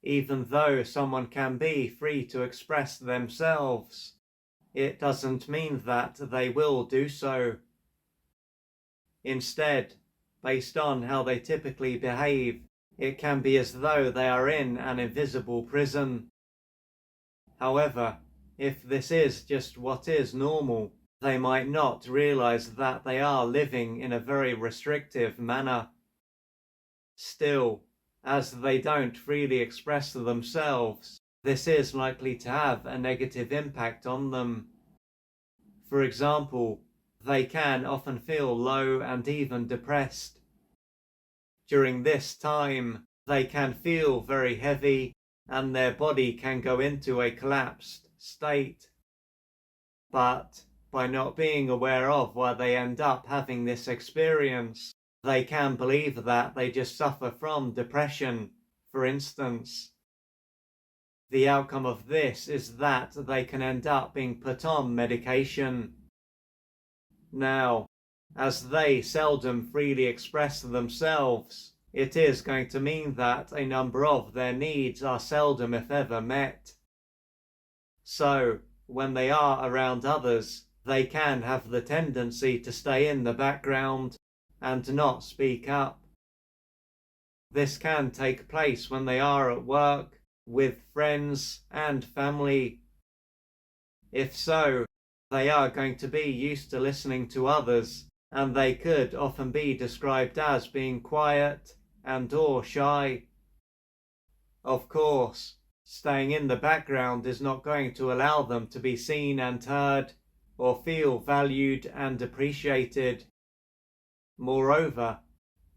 Even though someone can be free to express themselves, it doesn't mean that they will do so. Instead, based on how they typically behave, it can be as though they are in an invisible prison. However, if this is just what is normal, they might not realize that they are living in a very restrictive manner. Still, as they don't freely express themselves, this is likely to have a negative impact on them. For example, they can often feel low and even depressed. During this time, they can feel very heavy and their body can go into a collapsed state. But by not being aware of why they end up having this experience, they can believe that they just suffer from depression, for instance. The outcome of this is that they can end up being put on medication. Now, as they seldom freely express themselves, it is going to mean that a number of their needs are seldom if ever met. So, when they are around others, they can have the tendency to stay in the background and not speak up. This can take place when they are at work, with friends and family. If so, they are going to be used to listening to others, and they could often be described as being quiet and/or shy. Of course, staying in the background is not going to allow them to be seen and heard, or feel valued and appreciated. Moreover,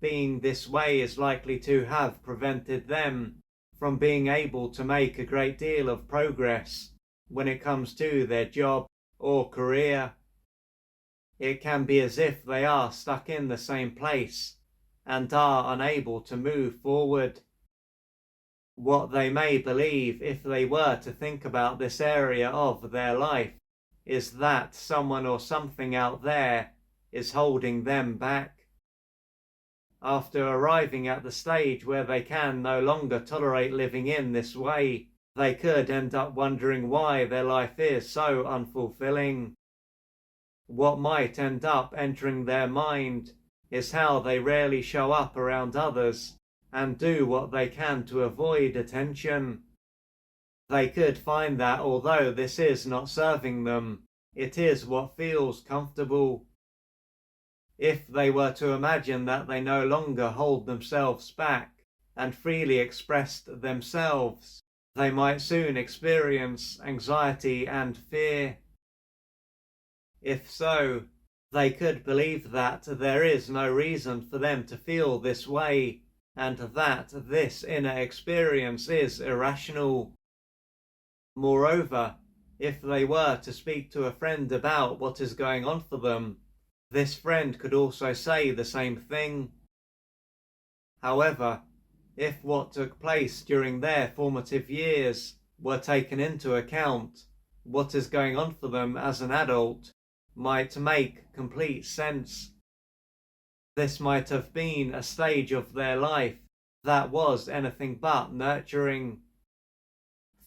being this way is likely to have prevented them from being able to make a great deal of progress when it comes to their job or career. It can be as if they are stuck in the same place and are unable to move forward. What they may believe if they were to think about this area of their life is that someone or something out there is holding them back. After arriving at the stage where they can no longer tolerate living in this way, they could end up wondering why their life is so unfulfilling. What might end up entering their mind is how they rarely show up around others and do what they can to avoid attention. They could find that although this is not serving them, it is what feels comfortable. If they were to imagine that they no longer hold themselves back and freely expressed themselves, they might soon experience anxiety and fear. If so, they could believe that there is no reason for them to feel this way, and that this inner experience is irrational. Moreover, if they were to speak to a friend about what is going on for them, this friend could also say the same thing. However, if what took place during their formative years were taken into account, what is going on for them as an adult might make complete sense. This might have been a stage of their life that was anything but nurturing.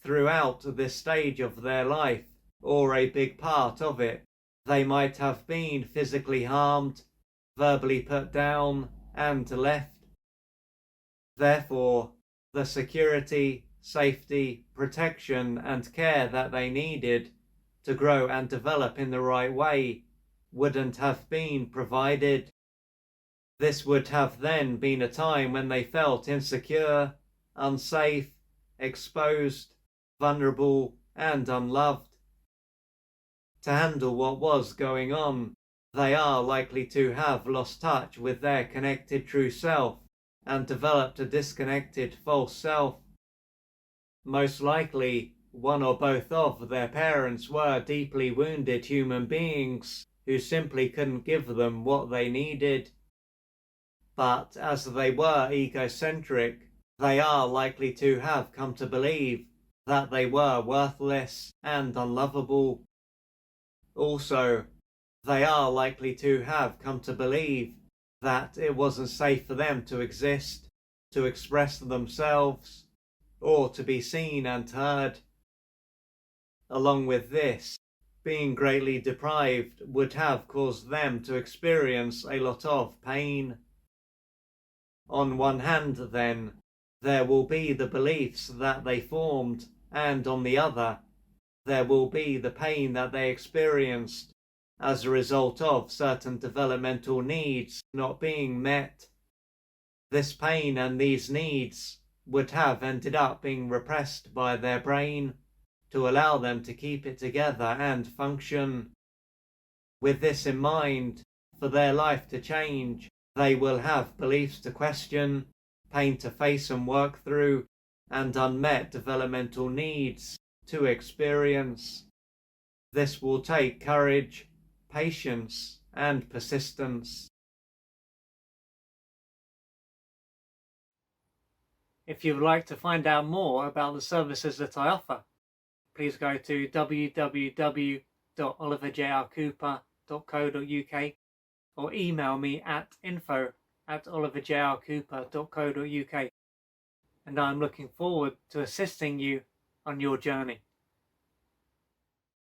Throughout this stage of their life, or a big part of it, they might have been physically harmed, verbally put down, and left. Therefore, the security, safety, protection, and care that they needed to grow and develop in the right way wouldn't have been provided. This would have then been a time when they felt insecure, unsafe, exposed, vulnerable, and unloved. To handle what was going on, they are likely to have lost touch with their connected true self and developed a disconnected false self. Most likely, one or both of their parents were deeply wounded human beings who simply couldn't give them what they needed. But as they were egocentric, they are likely to have come to believe that they were worthless and unlovable. Also, they are likely to have come to believe that it wasn't safe for them to exist, to express themselves, or to be seen and heard. Along with this, being greatly deprived would have caused them to experience a lot of pain. On one hand, then, there will be the beliefs that they formed, and on the other, there will be the pain that they experienced as a result of certain developmental needs not being met. This pain and these needs would have ended up being repressed by their brain to allow them to keep it together and function. With this in mind, for their life to change, they will have beliefs to question, pain to face and work through, and unmet developmental needs to experience. This will take courage, patience, and persistence. If you would like to find out more about the services that I offer, please go to www.oliverjrcooper.co.uk or email me at info@oliverjrcooper.co.uk, and I'm looking forward to assisting you on your journey.